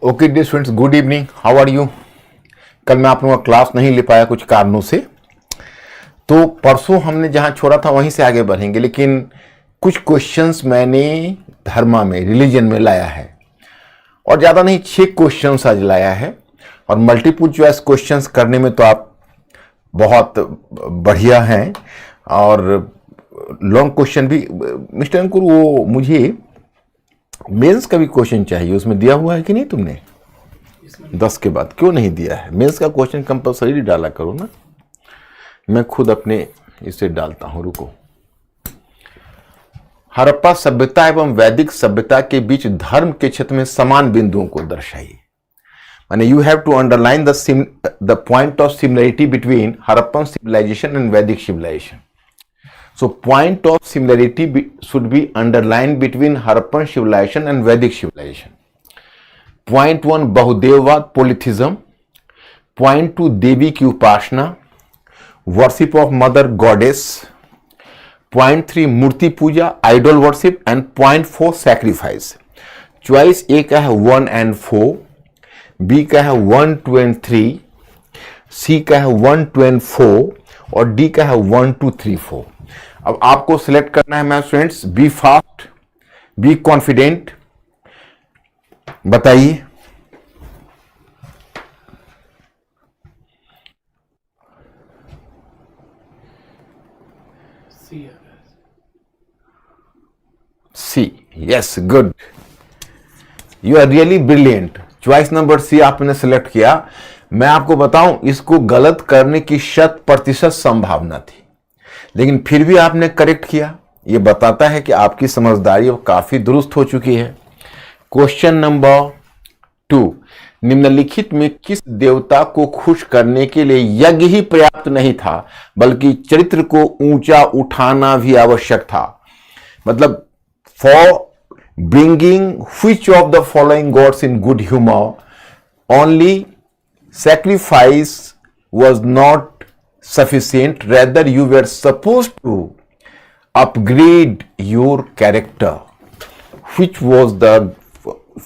Okay dear students, good evening, how are you. कल मैं आप लोगों का क्लास नहीं ले पाया कुछ कारणों से, तो परसों हमने जहां छोड़ा था वहीं से आगे बढ़ेंगे, लेकिन कुछ क्वेश्चंस मैंने धर्मा में, रिलीजन में लाया है और ज़्यादा नहीं 6 क्वेश्चंस आज लाया है। और मल्टीपल चॉइस क्वेश्चंस करने में तो आप बहुत बढ़िया हैं और लॉन्ग क्वेश्चन भी। मिस्टर अंकुर, वो मुझे मेंस का भी क्वेश्चन चाहिए, उसमें दिया हुआ है कि नहीं तुमने? 10 के बाद क्यों नहीं दिया है? मेंस का क्वेश्चन कंपलसरी डाला करो ना। मैं खुद अपने इसे डालता हूं, रुको। हड़प्पा सभ्यता एवं वैदिक सभ्यता के बीच धर्म के क्षेत्र में समान बिंदुओं को दर्शाइए। माने you have to underline the point of similarity between Harappan civilization and Vedic civilization. So point of similarity should be underlined between Harappan civilization and Vedic civilization. Point 1 बहुदेववाद, polytheism. Point 2 देवी की उपासना, worship of mother goddess. Point 3 Murthy Puja, idol worship. And point 4 sacrifice. Choice A का है 1 and 4, B का है 1, 2 and 3, C का है 1, 2 and 4 और D का है 1, 2, 3, 4. अब आपको सिलेक्ट करना है मैं students. Be fast, be confident, बताइए। C, yes, good, you are really brilliant. Choice number C आपने सिलेक्ट किया। मैं आपको बताऊं, इसको गलत करने की 100% संभावना थी, लेकिन फिर भी आपने करेक्ट किया। यह बताता है कि आपकी समझदारी अब काफी दुरुस्त हो चुकी है। क्वेश्चन नंबर 2, निम्नलिखित में किस देवता को खुश करने के लिए यज्ञ ही पर्याप्त नहीं था, बल्कि चरित्र को ऊंचा उठाना भी आवश्यक था? मतलब for bringing which of the following gods in good humour only sacrifice was not sufficient, rather you were supposed to upgrade your character. Which was the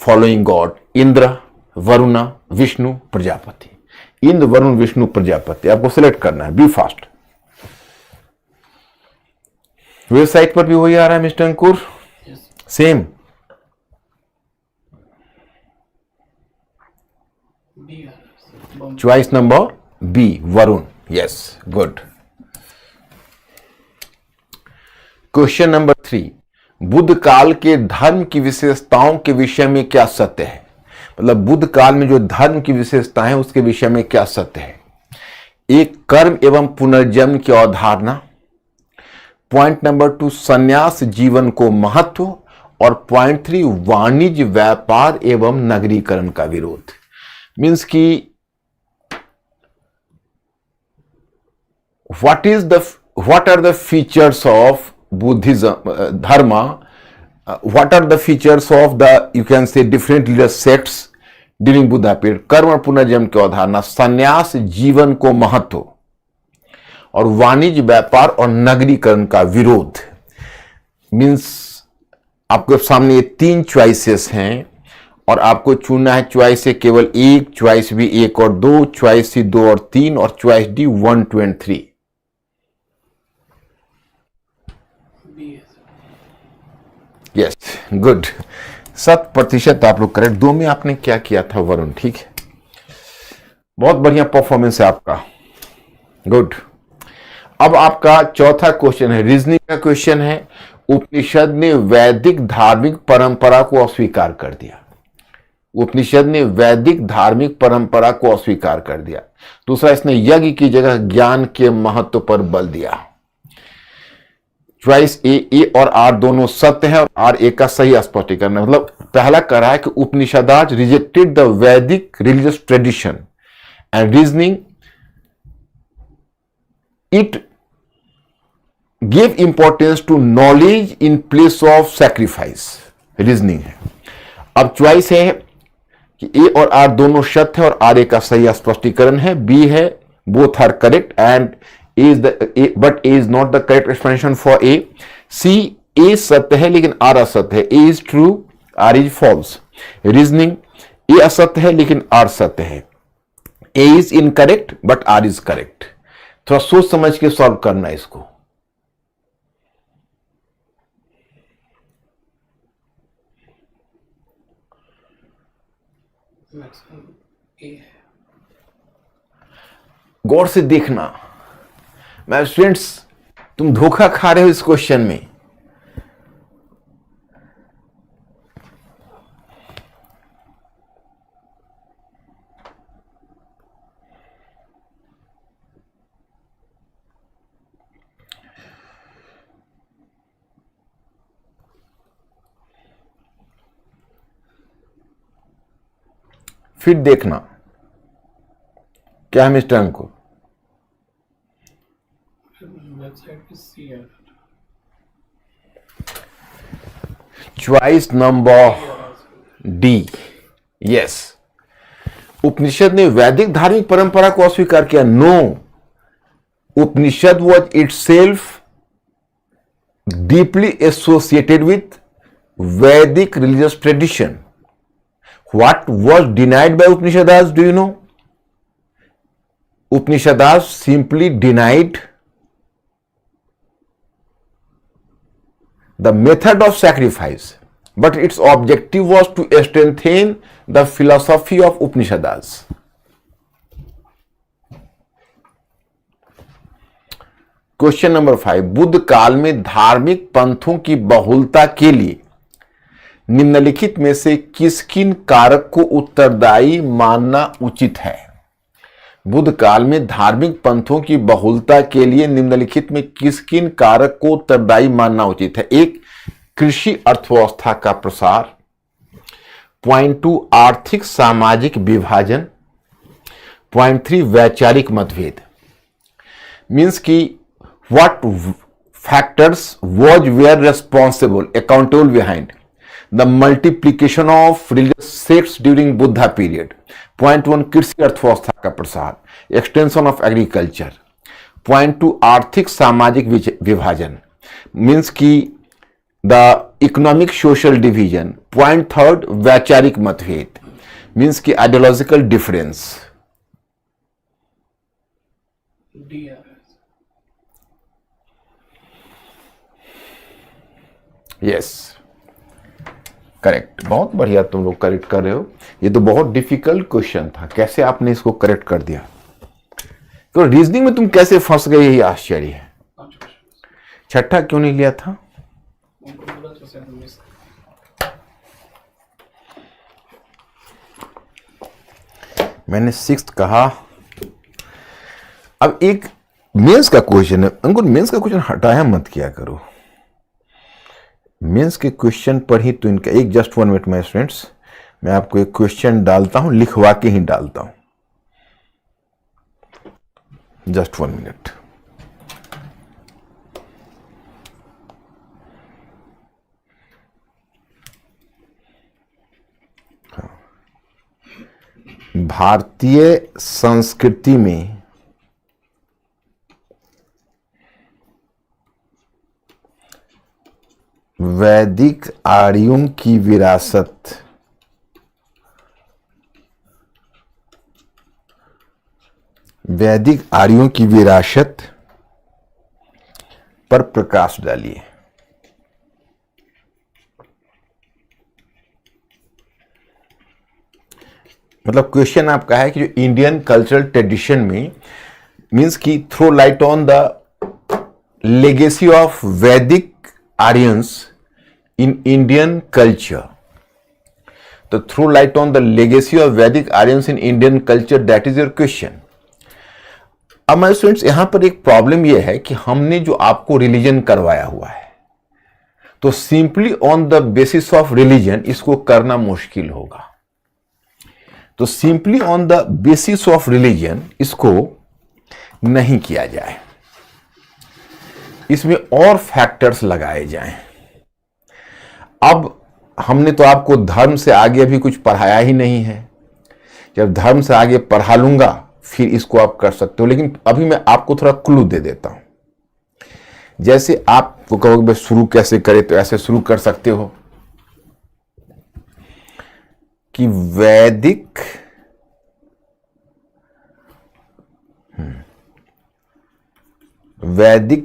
following god? Indra, Varuna, Vishnu, Prajapati. Indra, Varun, Vishnu, Prajapati आपको select करना है। B fast. Website पर भी वही आ रहा है mister Ankur, same. Choice number B, Varun, yes, good. Question number 3, Buddha काल के धर्म की विशेषताओं के विषय में क्या सत्य है? मतलब बुद्ध काल में जो धर्म की विशेषताएं हैं उसके विषय में क्या सत्य है? एक, कर्म एवं पुनर्जन्म की अवधारणा। पॉइंट नंबर 2, संन्यास जीवन को महत्व। और पॉइंट 3, वाणिज्य, व्यापार एवं नगरीकरण का विरोध। मीन्स की what are the features of Buddhism, dharma, what are the features of the, you can say, different religious sects during Buddha period? कर्म और पुनर्जन्म की अवधारणा, संन्यास जीवन को महत्व और वाणिज्य, व्यापार और नगरीकरण का विरोध। मीन्स आपके सामने ये 3 चॉइसेस हैं और आपको चुनना है। चॉइस ए केवल 1, चॉइस बी 1 और 2, चॉइस सी 2 और 3 और choice D 1, 2 and 3। Yes, good, 100% आप लोग करेक्ट। 2 में आपने क्या किया था वरुण? ठीक है, बहुत बढ़िया परफॉर्मेंस है आपका, गुड। अब आपका चौथा क्वेश्चन है, रीजनिंग का क्वेश्चन है। उपनिषद ने वैदिक धार्मिक परंपरा को अस्वीकार कर दिया। उपनिषद ने वैदिक धार्मिक परंपरा को अस्वीकार कर दिया। दूसरा, इसने यज्ञ की जगह ज्ञान के महत्व पर बल दिया। चॉइस ए और आर दोनों सत्य है और आर ए का सही स्पष्टीकरण है। मतलब पहला कह रहा है कि Upanishads rejected the Vedic religious tradition and reasoning it give importance to knowledge in place of sacrifice. Reasoning है। अब चॉइस है कि ए और आर दोनों सत्य है और आर ए का सही स्पष्टीकरण है। बी है both are correct and but A is not the correct explanation for A. C, A सत्य है लेकिन आर असत्य है। A is true, R is false. Reasoning, A असत्य है लेकिन आर सत्य है। A is incorrect but R is correct. थोड़ा सोच समझ के सॉल्व करना इसको। गौर से देखना मैं स्टूडेंट्स, तुम धोखा खा रहे हो इस क्वेश्चन में। फिर देखना क्या है mister Ankur. Choice number D, yes. Upanishad ने वैदिक धार्मिक परंपरा को अस्वीकार किया। No, Upanishad was itself deeply associated with Vedic religious tradition. What was denied by Upanishads, do you know? Upanishads simply denied the method of sacrifice, but its objective was to strengthen the philosophy of Upanishads. Question number 5, Buddha काल में धार्मिक पंथों की बहुलता के लिए निम्नलिखित में से किस किन कारक को उत्तरदायी मानना उचित है? बुद्ध काल में धार्मिक पंथों की बहुलता के लिए निम्नलिखित में किस किन कारक को उत्तरदायी मानना उचित है? एक, कृषि अर्थव्यवस्था का प्रसार। पॉइंट 2, आर्थिक सामाजिक विभाजन। पॉइंट 3, वैचारिक मतभेद। मीन्स की what factors was were responsible accountable behind the multiplication of religious sects during Buddha period. Point 1, कृषि अर्थव्यवस्था का प्रसार, एक्सटेंशन ऑफ एग्रीकल्चर। पॉइंट 2, आर्थिक सामाजिक विभाजन, मीन्स की the economic social division. Point 3, वैचारिक मतभेद, मीन्स की आइडियोलॉजिकल डिफरेंस। यस, करेक्ट, बहुत बढ़िया तुम लोग करेक्ट कर रहे हो। ये तो बहुत डिफिकल्ट क्वेश्चन था, कैसे आपने इसको करेक्ट कर दिया। तो रीजनिंग में तुम कैसे फंस गए, यही आश्चर्य है। छठा क्यों नहीं लिया था? मैंने 6th कहा। अब एक मेंस का क्वेश्चन है अंकुर, मेंस का क्वेश्चन हटाया मत किया करो। मेंस के क्वेश्चन पर ही तो इनका एक, जस्ट 1 मिनट माय स्टूडेंट्स, मैं आपको एक क्वेश्चन डालता हूं, लिखवा के ही डालता हूं। Just 1 minute. भारतीय संस्कृति में वैदिक आर्यों की विरासत पर प्रकाश डालिए। मतलब क्वेश्चन आपका है कि जो इंडियन कल्चरल ट्रेडिशन में, मीन्स की throw light on the legacy of Vedic Aryans in Indian culture. तो throw light on the legacy of Vedic Aryans in Indian culture, that is your question. अब मेरे स्टूडेंट्स, यहां पर एक प्रॉब्लम यह है कि हमने जो आपको रिलीजन करवाया हुआ है, तो simply on the basis of religion इसको करना मुश्किल होगा। तो simply on the basis of religion इसको नहीं किया जाए, इसमें और फैक्टर्स लगाए जाएं। अब हमने तो आपको धर्म से आगे अभी कुछ पढ़ाया ही नहीं है। जब धर्म से आगे पढ़ा लूंगा फिर इसको आप कर सकते हो, लेकिन अभी मैं आपको थोड़ा क्लू दे देता हूं। जैसे आपको कहोगे शुरू कैसे करें, तो ऐसे शुरू कर सकते हो। कि वैदिक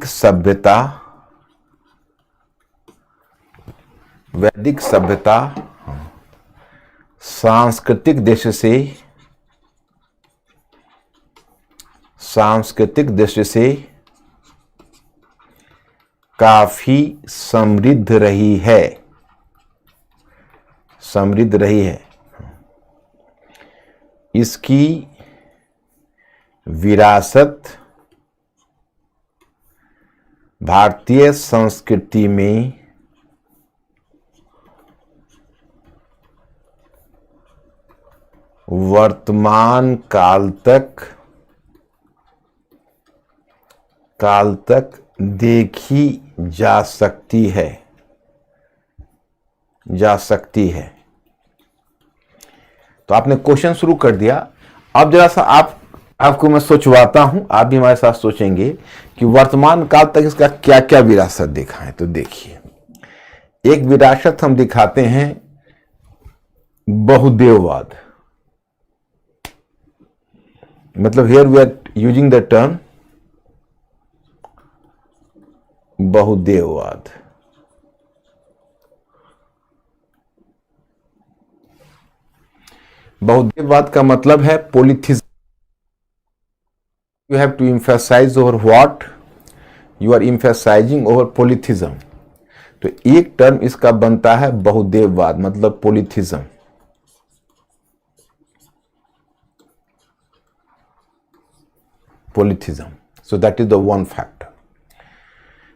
सभ्यता सांस्कृतिक दृष्टि से काफी समृद्ध रही है। इसकी विरासत भारतीय संस्कृति में वर्तमान काल तक देखी जा सकती है। तो आपने क्वेश्चन शुरू कर दिया। अब जरा सा आपको मैं सोचवाता हूं, आप भी हमारे साथ सोचेंगे कि वर्तमान काल तक इसका क्या क्या विरासत देखा है। तो देखिए, एक विरासत हम दिखाते हैं बहुदेववाद, मतलब here we are using the term bahudevavad. बहुदेववाद का मतलब है पॉलीथिज्म। You have to emphasize over what? You are emphasizing over polytheism. तो एक टर्म इसका बनता है बहुदेववाद, मतलब पॉलीथिज्म। So that is the one factor.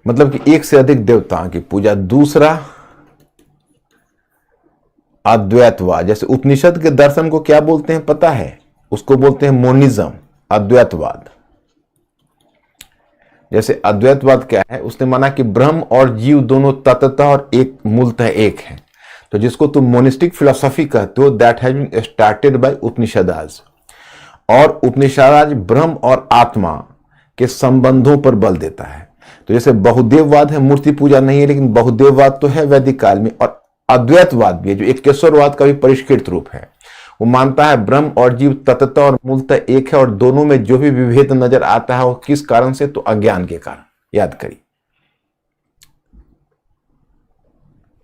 मतलब कि एक से अधिक देवताओं की पूजा। दूसरा अद्वैतवाद, जैसे उपनिषद के दर्शन को क्या बोलते हैं पता है? उसको बोलते हैं मोनिज्म, अद्वैतवाद। जैसे अद्वैतवाद क्या है? उसने माना कि ब्रह्म और जीव दोनों तत्वतः और एक मूलतः एक है। तो जिसको तुम मोनिस्टिक फिलोसॉफी कहते हो, that has been started by Upanishads. और उपनिषदाज ब्रह्म और आत्मा के संबंधों पर बल देता है। तो जैसे बहुदेववाद है, मूर्ति पूजा नहीं है, लेकिन बहुदेववाद तो है वैदिक काल में। और अद्वैतवाद भी है, जो एकेश्वरवाद का भी परिष्कृत रूप है। वो मानता है ब्रह्म और जीव तत्वतः और मूलतः एक है, और दोनों में जो भी विभेद नजर आता है वो किस कारण से? तो अज्ञान के कारण। याद करिए,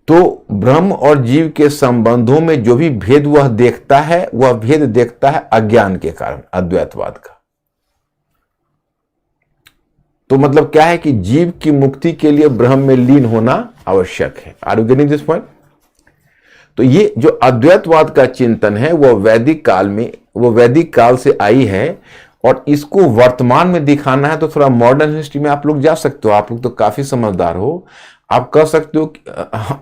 तो ब्रह्म और जीव के संबंधों में जो भी भेद वह देखता है, वह भेद देखता है अज्ञान के कारण, अद्वैतवाद का। तो मतलब क्या है कि जीव की मुक्ति के लिए ब्रह्म में लीन होना आवश्यक है। Are you getting this point? तो ये जो अद्वैतवाद का चिंतन है वो वैदिक काल से आई है, और इसको वर्तमान में दिखाना है तो थोड़ा मॉडर्न हिस्ट्री में आप लोग जा सकते हो। आप लोग तो काफी समझदार हो, आप कह सकते हो कि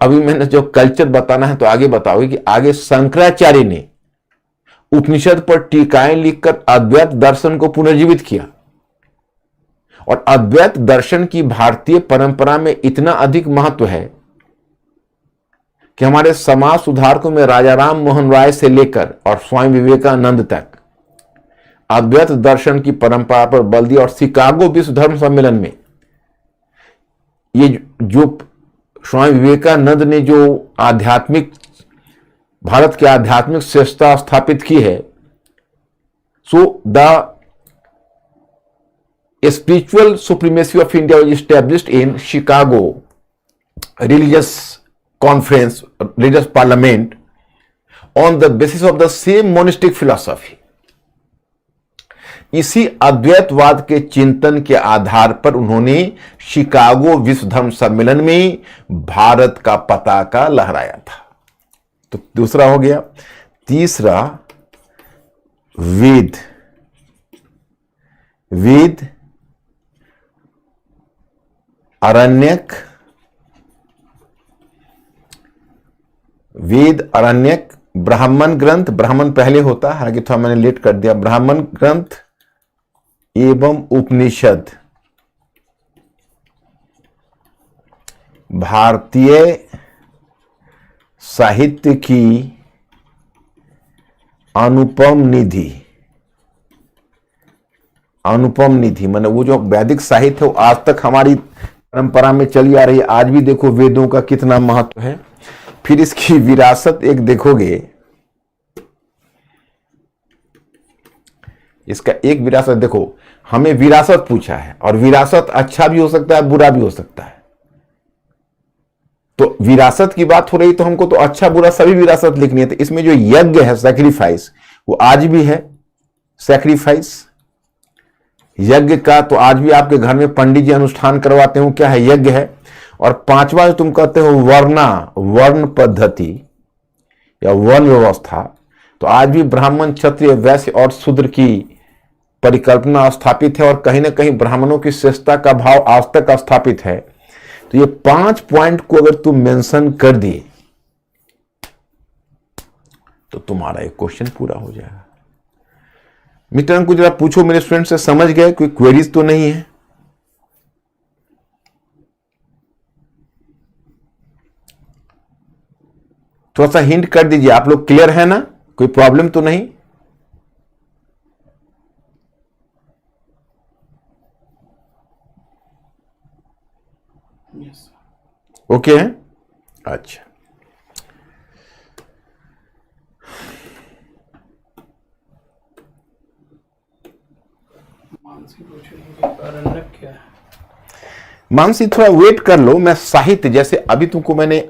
अभी मैंने जो कल्चर बताना है तो आगे बताओगे कि आगे शंकराचार्य ने उपनिषद पर टीकाएं लिखकर अद्वैत दर्शन को पुनर्जीवित किया। और अद्वैत दर्शन की भारतीय परंपरा में इतना अधिक महत्व है कि हमारे समाज सुधारकों में राजा राम मोहन राय से लेकर और स्वामी विवेकानंद तक अद्वैत दर्शन की परंपरा पर बल दिया। और शिकागो विश्व धर्म सम्मेलन में ये जो स्वामी विवेकानंद ने जो भारत के आध्यात्मिक श्रेष्ठता स्थापित की है, so the spiritual supremacy of India was established in Chicago religious conference, religious parliament on the basis of the same monistic philosophy. इसी अद्वैतवाद के चिंतन के आधार पर उन्होंने शिकागो विश्व धर्म सम्मेलन में भारत का पताका लहराया था। तो दूसरा हो गया। तीसरा वेद अरण्यक, ब्राह्मण ग्रंथ, ब्राह्मण पहले होता है, हालांकि थोड़ा मैंने लेट कर दिया, ब्राह्मण ग्रंथ एवं उपनिषद भारतीय साहित्य की अनुपम निधि माने वो जो वैदिक साहित्य है वो आज तक हमारी परंपरा में चली आ रही है। आज भी देखो वेदों का कितना महत्व है। फिर इसकी विरासत एक देखोगे इसका एक विरासत, देखो हमें विरासत पूछा है और विरासत अच्छा भी हो सकता है बुरा भी हो सकता है। तो विरासत की बात हो रही तो हमको तो अच्छा बुरा सभी विरासत लिखनी है। तो इसमें जो यज्ञ है सैक्रिफाइस, वो आज भी है सैक्रिफाइस यज्ञ का। तो आज भी आपके घर में पंडित जी अनुष्ठान करवाते हो, क्या है? यज्ञ है। और पांचवा जो तुम कहते हो वर्ण पद्धति या वर्ण व्यवस्था, तो आज भी ब्राह्मण क्षत्रिय वैश्य और शूद्र की परिकल्पना स्थापित है और कहीं ना कहीं ब्राह्मणों की श्रेष्ठता का भाव आज तक स्थापित है। तो ये 5 पॉइंट को अगर तुम मेंशन कर दिए तो तुम्हारा एक क्वेश्चन पूरा हो जाएगा। मित्रों को जरा पूछो, मेरे स्टूडेंट से समझ गए? कोई क्वेरीज तो नहीं है? थोड़ा सा हिंट कर दीजिए। आप लोग क्लियर है ना? कोई प्रॉब्लम तो नहीं? ओके है? अच्छा, मानसी थोड़ा वेट कर लो। मैं साहित्य, जैसे अभी तुमको मैंने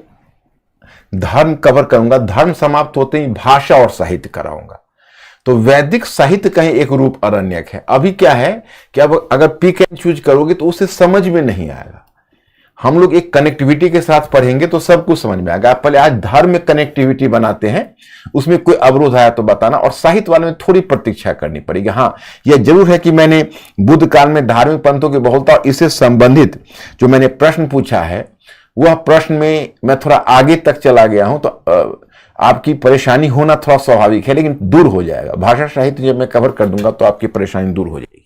धर्म कवर करूंगा, धर्म समाप्त होते ही भाषा और साहित्य कराऊंगा। तो वैदिक साहित्य का ही एक रूप अरण्यक है। अभी क्या है कि अब अगर पिक एंड चूज करोगे तो उसे समझ में नहीं आएगा। हम लोग एक कनेक्टिविटी के साथ पढ़ेंगे तो सब कुछ समझ में आएगा। आप पहले आज धर्म में कनेक्टिविटी बनाते हैं, उसमें कोई अवरोध आया तो बताना। और साहित्य वाले में थोड़ी प्रतीक्षा करनी पड़ेगी। हाँ, यह जरूर है कि मैंने बुद्ध काल में धार्मिक पंथों की बहुलता और इससे संबंधित जो मैंने प्रश्न पूछा है, वह प्रश्न में मैं थोड़ा आगे तक चला गया हूं। तो आपकी परेशानी होना थोड़ा स्वाभाविक है, लेकिन दूर हो जाएगा। भाषा साहित्य जब मैं कवर कर दूंगा तो आपकी परेशानी दूर हो जाएगी।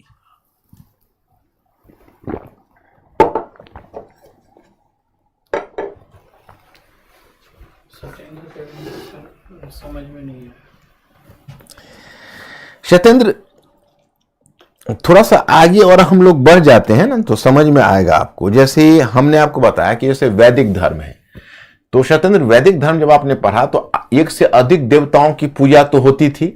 समझ में नहीं है सत्येंद्र, थोड़ा सा आगे और हम लोग बढ़ जाते हैं ना तो समझ में आएगा आपको। जैसे हमने आपको बताया कि जैसे वैदिक धर्म है, तो सत्येंद्र वैदिक धर्म जब आपने पढ़ा तो एक से अधिक देवताओं की पूजा तो होती थी,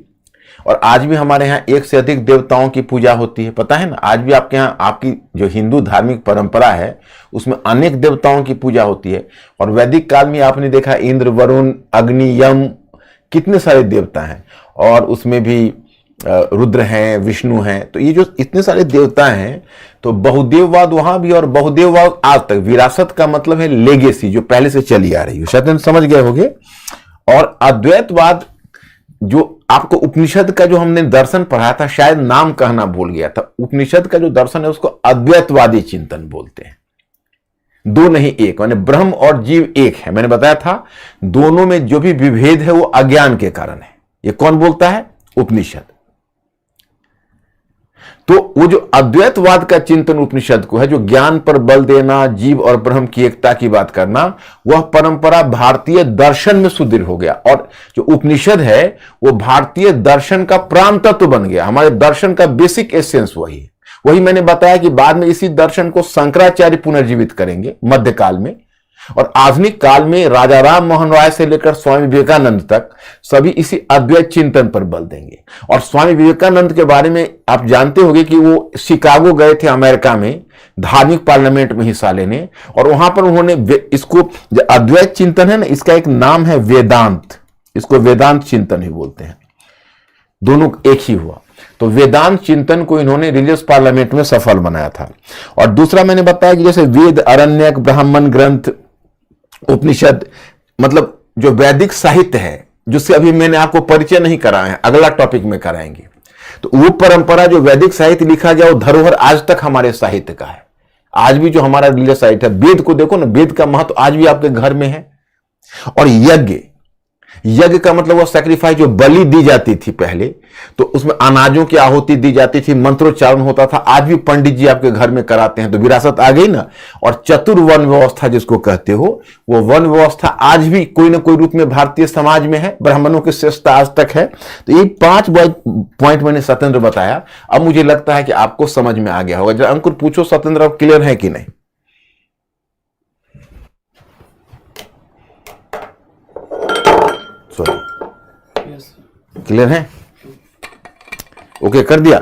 और आज भी हमारे यहाँ एक से अधिक देवताओं की पूजा होती है। पता है ना, आज भी आपके यहाँ आपकी जो हिंदू धार्मिक परंपरा है उसमें अनेक देवताओं की पूजा होती है। और वैदिक काल में आपने देखा इंद्र, वरुण, अग्नि, यम, कितने सारे देवता हैं। और उसमें भी रुद्र हैं, विष्णु हैं। तो ये जो इतने सारे देवता हैं, तो बहुदेववाद वहां भी, और बहुदेववाद आज तक। विरासत का मतलब है लेगेसी, जो पहले से चली आ रही है। शायद समझ गए होंगे। और अद्वैतवाद, जो आपको उपनिषद का जो हमने दर्शन पढ़ाया था, शायद नाम कहना भूल गया था। उपनिषद का जो दर्शन है उसको अद्वैतवादी चिंतन बोलते हैं। दो नहीं एक, माने ब्रह्म और जीव एक है। मैंने बताया था दोनों में जो भी विभेद है वो अज्ञान के कारण है। ये कौन बोलता है? उपनिषद। तो वो जो अद्वैतवाद का चिंतन उपनिषद को है, जो ज्ञान पर बल देना, जीव और ब्रह्म की एकता की बात करना, वह परंपरा भारतीय दर्शन में सुदृढ़ हो गया। और जो उपनिषद है वो भारतीय दर्शन का प्राण तत्व बन गया। हमारे दर्शन का बेसिक एसेंस वही है। वही मैंने बताया कि बाद में इसी दर्शन को शंकराचार्य पुनर्जीवित करेंगे मध्यकाल में। और आधुनिक काल में राजा राम मोहन राय से लेकर स्वामी विवेकानंद तक सभी इसी अद्वैत चिंतन पर बल देंगे। और स्वामी विवेकानंद के बारे में आप जानते होंगे कि वो शिकागो गए थे अमेरिका में, धार्मिक पार्लियामेंट में हिस्सा लेने। और वहां पर उन्होंने इसको, जो अद्वैत चिंतन है ना, इसका एक नाम है वेदांत। इसको वेदांत चिंतन ही बोलते हैं। दोनों एक ही हुआ। तो वेदांत चिंतन को इन्होंने रिलीजियस पार्लियामेंट में सफल बनाया था। और दूसरा मैंने बताया कि जैसे वेद, अरण्यक, ब्राह्मण ग्रंथ, उपनिषद, मतलब जो वैदिक साहित्य है, जिससे अभी मैंने आपको परिचय नहीं कराया है, अगला टॉपिक में कराएंगे। तो वो परंपरा जो वैदिक साहित्य लिखा गया वो धरोहर आज तक हमारे साहित्य का है। आज भी जो हमारा रिलीजियस साहित्य है, वेद को देखो ना, वेद का महत्व आज भी आपके घर में है। और यज्ञ, यज्ञ का मतलब वो सैक्रिफाइस, जो बलि दी जाती थी पहले, तो उसमें अनाजों की आहुति दी जाती थी, मंत्रोच्चारण होता था। आज भी पंडित जी आपके घर में कराते हैं। तो विरासत आ गई ना। और चतुर्वर्ण व्यवस्था जिसको कहते हो, वो वन व्यवस्था आज भी कोई ना कोई रूप में भारतीय समाज में है। ब्राह्मणों की श्रेष्ठता आज तक है। तो ये 5 पॉइंट मैंने सत्येंद्र बताया। अब मुझे लगता है कि आपको समझ में आ गया होगा। जरा अंकुर पूछो सत्येंद्र, अब क्लियर है कि नहीं? सॉरी, क्लियर है? ओके कर दिया।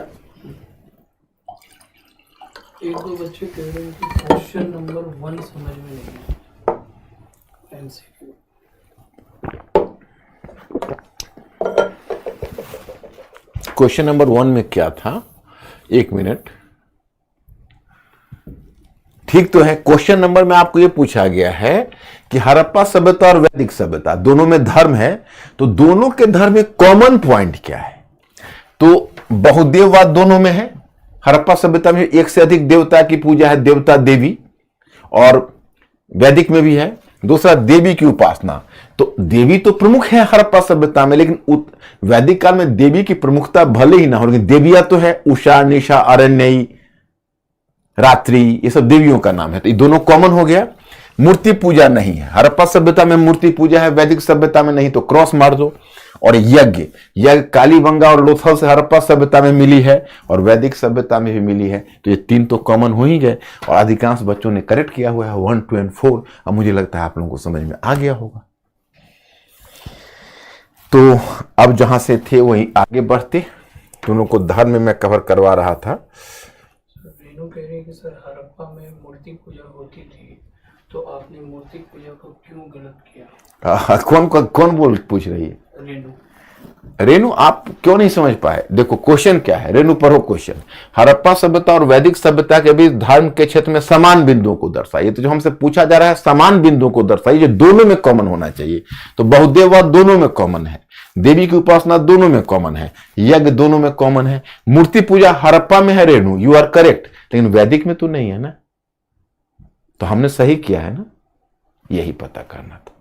एक दो बच्चे कह रहे हैं कि क्वेश्चन नंबर 1 समझ में नहीं है एमसीक्यू। क्वेश्चन नंबर 1 में क्या था, एक मिनट, ठीक तो है। क्वेश्चन नंबर में आपको यह पूछा गया है कि हड़प्पा सभ्यता और वैदिक सभ्यता दोनों में धर्म है, तो दोनों के धर्म में कॉमन पॉइंट क्या है? तो बहुदेववाद दोनों में है। हड़प्पा सभ्यता में एक से अधिक देवता की पूजा है, देवता देवी, और वैदिक में भी है। दूसरा देवी की उपासना, तो देवी तो प्रमुख है हड़प्पा सभ्यता में, लेकिन वैदिक काल में देवी की प्रमुखता भले ही ना हो, लेकिन देवियां तो है, उषा, निशा, अरण्यई, रात्रि, ये सब देवियों का नाम है, तो ये दोनों कॉमन हो गया। मूर्ति पूजा नहीं है, हड़प्पा सभ्यता में मूर्ति पूजा है, वैदिक सभ्यता में नहीं, तो क्रॉस मार दो। और यज्ञ कालीबंगा और लोथल से हड़प्पा सभ्यता में मिली है और वैदिक सभ्यता में भी मिली है, तो ये तीन तो कॉमन हो ही गए। और अधिकांश बच्चों ने करेक्ट किया हुआ है 1, 2 और 4। अब मुझे लगता है आप लोगों को समझ में आ गया होगा। तो अब जहां से थे वहीं आगे बढ़ते, दोनों को धर्म में मैं कवर करवा रहा था। रेनू कह रही है कि सर हड़प्पा में मूर्ति पूजा होती थी, तो आपने मूर्ति पूजा को क्यों गलत किया? कौन पूछ रही है? रेनू। रेनू, आप क्यों नहीं समझ पाए? देखो क्वेश्चन क्या है, रेनू पढ़ो क्वेश्चन। हड़प्पा सभ्यता और वैदिक सभ्यता के बीच धर्म के क्षेत्र में समान बिंदुओं को दर्शाइए। तो जो हमसे पूछा जा रहा है समान बिंदुओं को दर्शाइए, जो दोनों में कॉमन होना चाहिए। तो बहुदेववाद दोनों में कॉमन है, देवी की उपासना दोनों में कॉमन है, यज्ञ दोनों में कॉमन है। मूर्ति पूजा हड़प्पा में है रेनू, यू आर करेक्ट, लेकिन वैदिक में तो नहीं है ना। तो हमने सही किया है ना, यही पता करना था।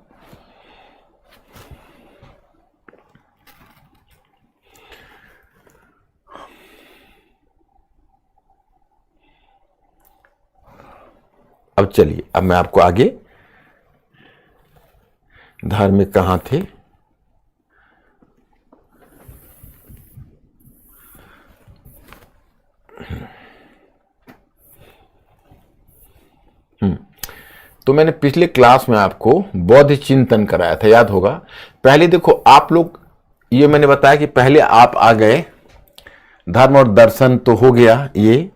अब चलिए, अब मैं आपको आगे धर्म में कहां थे, तो मैंने पिछले क्लास में आपको बौद्ध चिंतन कराया था, याद होगा। पहले देखो आप लोग, ये मैंने बताया कि पहले आप आ गए, धर्म और दर्शन तो हो गया ये,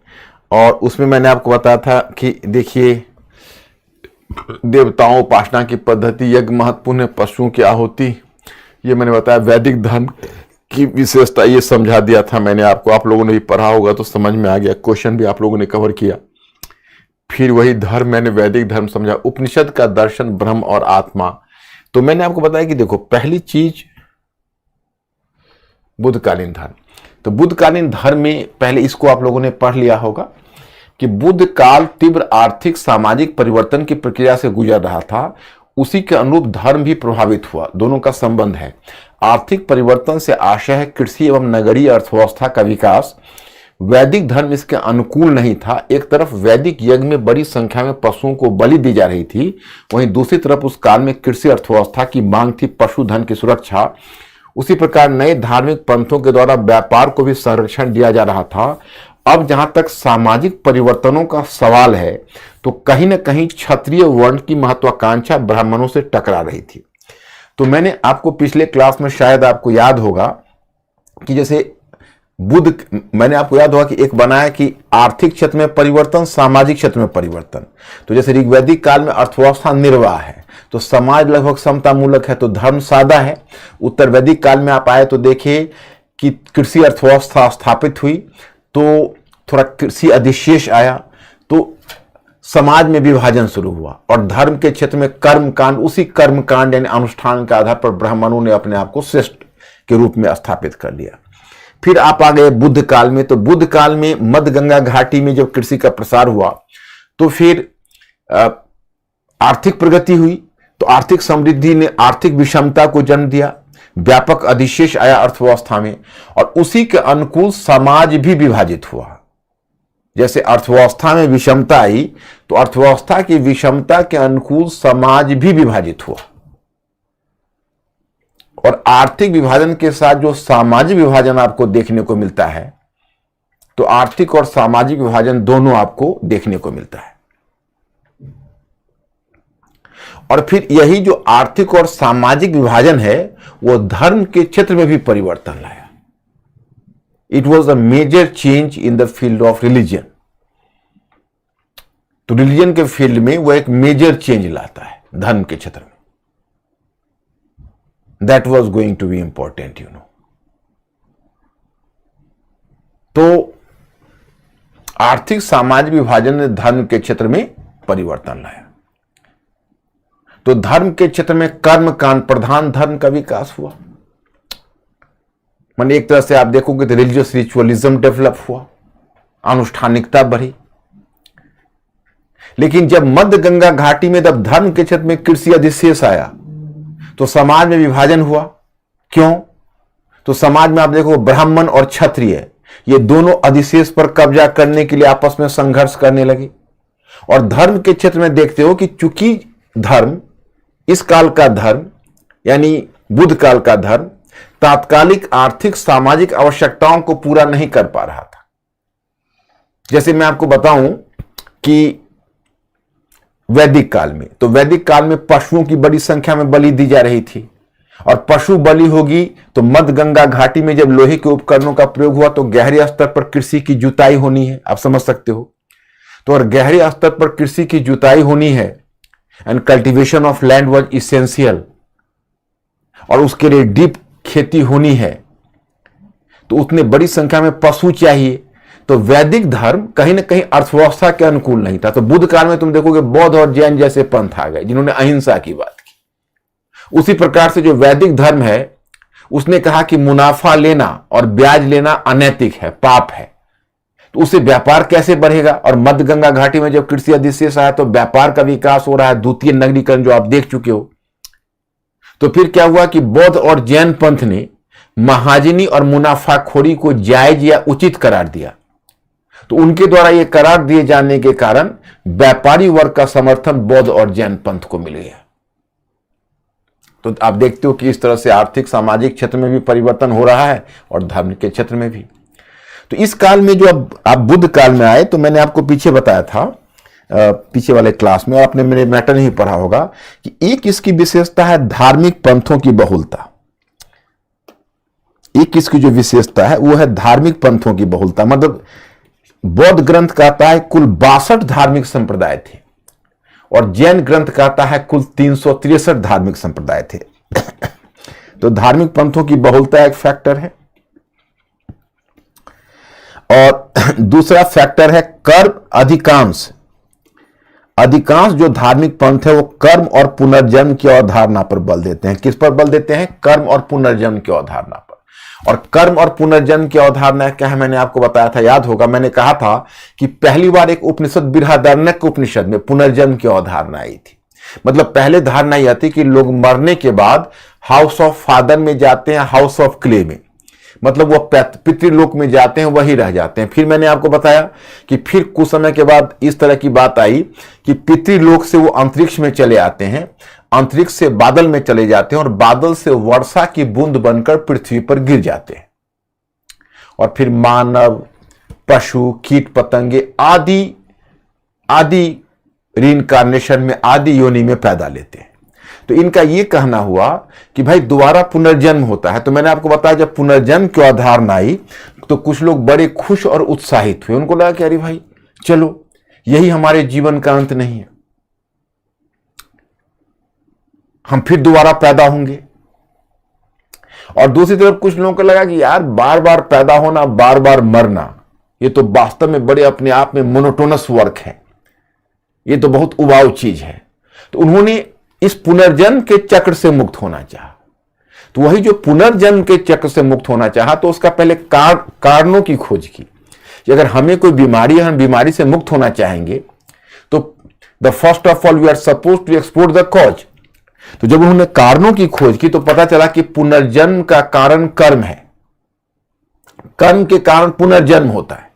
और उसमें मैंने आपको बताया था कि देखिए देवताओं उपासना की पद्धति, यज्ञ महत्वपूर्ण है, पशुओं की आहुति, ये मैंने बताया। वैदिक धर्म की विशेषता ये समझा दिया था मैंने आपको, आप लोगों ने भी पढ़ा होगा तो समझ में आ गया। क्वेश्चन भी आप लोगों ने कवर किया। फिर वही धर्म मैंने वैदिक धर्म समझा, उपनिषद का दर्शन, ब्रह्म और आत्मा। तो मैंने आपको बताया कि देखो पहली चीज बुद्धकालीन धर्म। तो बुद्धकालीन धर्म में पहले इसको आप लोगों ने पढ़ लिया होगा कि बुद्ध काल तीव्र आर्थिक सामाजिक परिवर्तन की प्रक्रिया से गुजर रहा था, उसी के अनुरूप धर्म भी प्रभावित हुआ, दोनों का संबंध है। आर्थिक परिवर्तन से आशय है कृषि एवं नगरीय अर्थव्यवस्था का विकास। वैदिक धर्म इसके अनुकूल नहीं था। एक तरफ वैदिक यज्ञ में बड़ी संख्या में पशुओं को बलि दी जा रही थी, वहीं दूसरी तरफ उस काल में कृषि अर्थव्यवस्था की मांग थी, पशुधन की सुरक्षा। उसी प्रकार नए धार्मिक पंथों के द्वारा व्यापार को भी संरक्षण दिया जा रहा था। अब जहां तक सामाजिक परिवर्तनों का सवाल है, तो कहीं ना कहीं क्षत्रिय वर्ण की महत्वाकांक्षा ब्राह्मणों से टकरा रही थी। तो मैंने आपको पिछले क्लास में, शायद आपको याद होगा कि जैसे मैंने आपको याद होगा कि एक बनाया कि आर्थिक क्षेत्र में परिवर्तन, सामाजिक क्षेत्र में परिवर्तन। तो जैसे ऋग्वैदिक काल में अर्थव्यवस्था निर्वाह है, तो समाज लगभग समता मूलक है, तो धर्म सादा है। उत्तर वैदिक काल में आप आए तो देखिए कि कृषि अर्थव्यवस्था स्थापित हुई, तो थोड़ा कृषि अधिशेष आया, तो समाज में विभाजन शुरू हुआ। और धर्म के क्षेत्र में कर्मकांड, उसी कर्मकांड यानी अनुष्ठान के आधार पर ब्राह्मणों ने अपने आप को श्रेष्ठ के रूप में स्थापित कर लिया। फिर आप आ गए बुद्ध काल में। तो बुद्ध काल में मध्य गंगा घाटी में जब कृषि का प्रसार हुआ, तो फिर आर्थिक प्रगति हुई, तो आर्थिक समृद्धि ने आर्थिक विषमता को जन्म दिया, व्यापक अधिशेष आया अर्थव्यवस्था में, और उसी के अनुकूल समाज भी विभाजित हुआ। जैसे अर्थव्यवस्था में विषमता आई, तो अर्थव्यवस्था की विषमता के अनुकूल समाज भी विभाजित हुआ। और आर्थिक विभाजन के साथ जो सामाजिक विभाजन आपको देखने को मिलता है, तो आर्थिक और सामाजिक विभाजन दोनों आपको देखने को मिलता है। और फिर यही जो आर्थिक और सामाजिक विभाजन है, वो धर्म के क्षेत्र में भी परिवर्तन लाया। It was a major change in the field of religion. तो रिलीजन के फील्ड में वो एक मेजर चेंज लाता है धर्म के क्षेत्र में। That was going to be important, you know. तो आर्थिक सामाजिक विभाजन ने धर्म के क्षेत्र में परिवर्तन लाया। तो धर्म के क्षेत्र में कर्म कांड प्रधान धर्म का विकास हुआ। माने एक तरह से आप देखोगे तो रिलीजियस रिचुअलिज्म डेवलप हुआ, अनुष्ठानिकता बढ़ी। लेकिन जब मध्य गंगा घाटी में जब धर्म के क्षेत्र में कृषि अधिशेष आया तो समाज में विभाजन हुआ। क्यों? तो समाज में आप देखो ब्राह्मण और क्षत्रिय ये दोनों अधिशेष पर कब्जा करने के लिए आपस में संघर्ष करने लगे। और धर्म के क्षेत्र में देखते हो कि चूंकि धर्म, इस काल का धर्म यानी बुद्ध काल का धर्म तात्कालिक आर्थिक सामाजिक आवश्यकताओं को पूरा नहीं कर पा रहा था। जैसे मैं आपको बताऊं कि वैदिक काल में, तो वैदिक काल में पशुओं की बड़ी संख्या में बलि दी जा रही थी। और पशु बलि होगी तो मध्य गंगा घाटी में जब लोहे के उपकरणों का प्रयोग हुआ तो गहरे स्तर पर कृषि की जुताई होनी है, आप समझ सकते हो। तो और गहरे स्तर पर कृषि की जुताई होनी है and cultivation of land was essential, और उसके लिए डीप खेती होनी है, तो उतने बड़ी संख्या में पशु चाहिए। तो वैदिक धर्म कहीं ना कहीं अर्थव्यवस्था के अनुकूल नहीं था। तो बुद्ध काल में तुम देखोगे बौद्ध और जैन जैसे पंथ आ गए जिन्होंने अहिंसा की बात की। उसी प्रकार से जो वैदिक धर्म है उसने कहा कि मुनाफा लेना और ब्याज लेना अनैतिक है, पाप है। तो उससे व्यापार कैसे बढ़ेगा? और मध्य गंगा घाटी में जब कृषि अधिशेष आया तो व्यापार का विकास हो रहा है, द्वितीय नगरीकरण जो आप देख चुके हो। तो फिर क्या हुआ कि बौद्ध और जैन पंथ ने महाजनी और मुनाफाखोरी को जायज या उचित करार दिया। तो उनके द्वारा यह करार दिए जाने के कारण व्यापारी वर्ग का समर्थन बौद्ध और जैन पंथ को मिल गया। तो आप देखते हो कि इस तरह से आर्थिक सामाजिक क्षेत्र में भी परिवर्तन हो रहा है और धर्म के क्षेत्र में भी। तो इस काल में जो अब आप बुद्ध काल में आए तो मैंने आपको पीछे बताया था, पीछे वाले क्लास में, और आपने मेरे मैटर नहीं पढ़ा होगा कि एक इसकी विशेषता है धार्मिक पंथों की बहुलता। एक इसकी जो विशेषता है वो है धार्मिक पंथों की बहुलता। मतलब बौद्ध ग्रंथ कहता है कुल 62 धार्मिक संप्रदाय थे और जैन ग्रंथ कहता है कुल 363 धार्मिक संप्रदाय थे। तो धार्मिक पंथों की बहुलता एक फैक्टर है। और दूसरा फैक्टर है कर्म। अधिकांश जो धार्मिक पंथ है वो कर्म और पुनर्जन्म की अवधारणा पर बल देते हैं। किस पर बल देते हैं? कर्म और पुनर्जन्म की अवधारणा पर। और कर्म और पुनर्जन्म की अवधारणा क्या है मैंने आपको बताया था, याद होगा। मैंने कहा था कि पहली बार एक उपनिषद बृहदारण्यक उपनिषद में पुनर्जन्म की अवधारणा आई थी। मतलब पहले धारणा यह थी कि लोग मरने के बाद हाउस ऑफ फादर में जाते हैं, हाउस ऑफ क्ले में, मतलब वो पितृलोक में जाते हैं, वही रह जाते हैं। फिर मैंने आपको बताया कि फिर कुछ समय के बाद इस तरह की बात आई कि पितृलोक से वो अंतरिक्ष में चले आते हैं, अंतरिक्ष से बादल में चले जाते हैं और बादल से वर्षा की बूंद बनकर पृथ्वी पर गिर जाते हैं। और फिर मानव, पशु, कीट पतंगे आदि रीइंकार्नेशन में आदि योनि में पैदा लेते हैं। तो इनका यह कहना हुआ कि भाई दोबारा पुनर्जन्म होता है। तो मैंने आपको बताया जब पुनर्जन्म की अवधारणा आई तो कुछ लोग बड़े खुश और उत्साहित हुए। उनको लगा कि अरे भाई चलो यही हमारे जीवन का अंत नहीं है, हम फिर दोबारा पैदा होंगे। और दूसरी तरफ कुछ लोगों को लगा कि यार बार बार पैदा होना, बार बार मरना, ये तो वास्तव में बड़े अपने आप में मोनोटोनस वर्क है, ये तो बहुत उबाऊ चीज है। तो उन्होंने इस पुनर्जन्म के चक्र से मुक्त होना चाहा। तो वही जो पुनर्जन्म के चक्र से मुक्त होना चाहा तो उसका पहले कारणों की खोज की कि अगर हमें कोई बीमारी है, हम बीमारी से मुक्त होना चाहेंगे तो the first of all we are suppose to explore the cause. तो जब उन्होंने कारणों की खोज की तो पता चला कि पुनर्जन्म का कारण कर्म है, कर्म के कारण पुनर्जन्म होता है।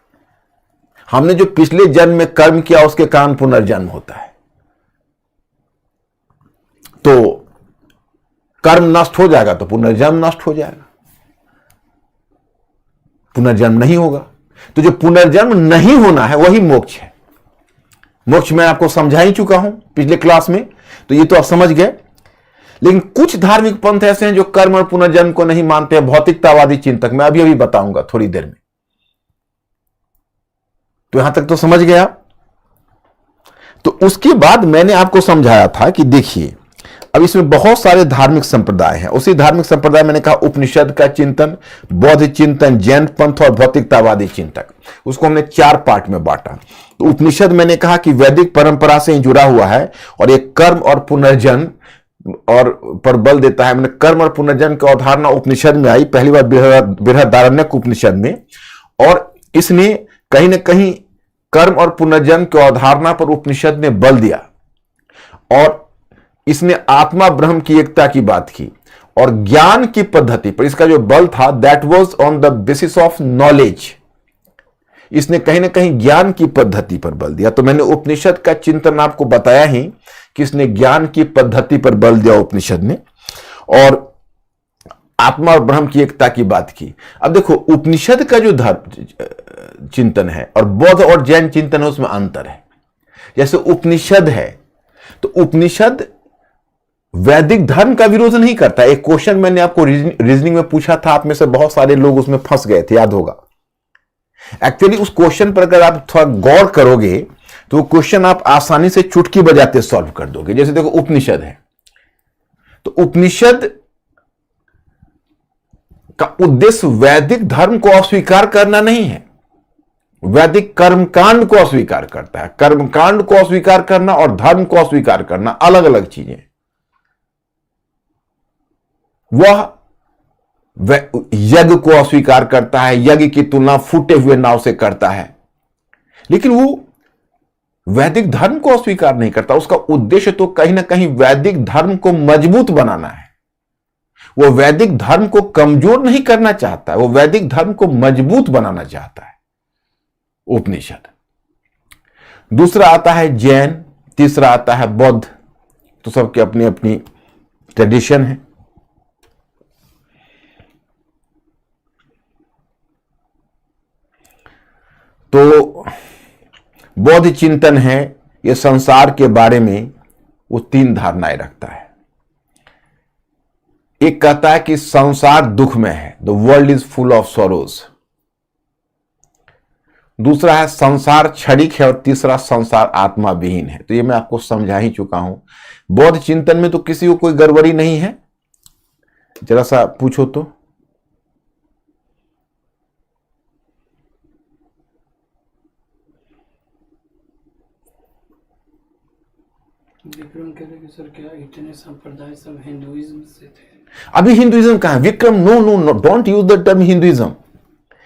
हमने जो पिछले जन्म में कर्म किया उसके कारण पुनर्जन्म होता है। तो कर्म नष्ट हो जाएगा तो पुनर्जन्म नष्ट हो जाएगा, पुनर्जन्म नहीं होगा। तो जो पुनर्जन्म नहीं होना है वही मोक्ष है। मोक्ष मैं आपको समझा ही चुका हूं पिछले क्लास में, तो ये तो आप समझ गए। लेकिन कुछ धार्मिक पंथ ऐसे हैं जो कर्म और पुनर्जन्म को नहीं मानते हैं, भौतिकतावादी चिंतक। मैं अभी बताऊंगा थोड़ी देर में। तो यहां तक तो समझ गया। तो उसके बाद मैंने आपको समझाया था कि देखिए, अब इसमें बहुत सारे धार्मिक संप्रदाय हैं। उसी धार्मिक संप्रदाय मैंने कहा उपनिषद का चिंतन, बौद्ध चिंतन, जैन पंथ और भौतिकतावादी चिंतक, उसको हमने 4 पार्ट में बांटा। तो उपनिषद मैंने कहा कि वैदिक परंपरा से ही जुड़ा हुआ है और एक कर्म और पुनर्जन्म और पर बल देता है। मैंने कर्म और पुनर्जन्म की अवधारणा उपनिषद में आई, पहली बार बृहदारण्यक उपनिषद में, और इसने कहीं ना कहीं कर्म और पुनर्जन्म की अवधारणा पर उपनिषद ने बल दिया और इसने आत्मा ब्रह्म की एकता की बात की और ज्ञान की पद्धति पर इसका जो बल था, that was on the basis of knowledge. इसने कहीं ना कहीं ज्ञान की पद्धति पर बल दिया। तो मैंने उपनिषद का चिंतन आपको बताया ही कि इसने ज्ञान की पद्धति पर बल दिया उपनिषद ने, और आत्मा और ब्रह्म की एकता की बात की। अब देखो, उपनिषद का जो धर्म चिंतन है और बौद्ध और जैन चिंतन है, उसमें अंतर है। जैसे उपनिषद है तो उपनिषद वैदिक धर्म का विरोध नहीं करता। एक क्वेश्चन मैंने आपको रीजनिंग में पूछा था, आप में से बहुत सारे लोग उसमें फंस गए थे, याद होगा। एक्चुअली उस क्वेश्चन पर अगर आप थोड़ा गौर करोगे तो क्वेश्चन आप आसानी से चुटकी बजाते सॉल्व कर दोगे। जैसे देखो, उपनिषद है तो उपनिषद का उद्देश्य वैदिक धर्म को अस्वीकार करना नहीं है, वैदिक कर्मकांड को अस्वीकार करता है। कर्मकांड को अस्वीकार करना और धर्म को अस्वीकार करना अलग अलग चीजें। वह यज्ञ को अस्वीकार करता है, यज्ञ की तुलना फूटे हुए नाव से करता है, लेकिन वो वैदिक धर्म को अस्वीकार नहीं करता। उसका उद्देश्य तो कहीं ना कहीं वैदिक धर्म को मजबूत बनाना है। वो वैदिक धर्म को कमजोर नहीं करना चाहता है, वो वैदिक धर्म को मजबूत बनाना चाहता है उपनिषद। दूसरा आता है जैन, तीसरा आता है बौद्ध। तो सबके अपनी अपनी ट्रेडिशन है। तो बौद्ध चिंतन है, ये संसार के बारे में वो 3 धारणाएं रखता है। एक कहता है कि संसार दुख में है, the world is full of sorrows. दूसरा है संसार क्षणिक है, और तीसरा संसार आत्मा विहीन है। तो ये मैं आपको समझा ही चुका हूं। बौद्ध चिंतन में तो किसी को कोई गड़बड़ी नहीं है, जरा सा पूछो तो। विक्रम कह रहे कि सर क्या इतने संप्रदाय सब हिंदुइज्म से थे? अभी हिंदुइज्म कहां है Vikram? No no no, don't use the term Hinduism.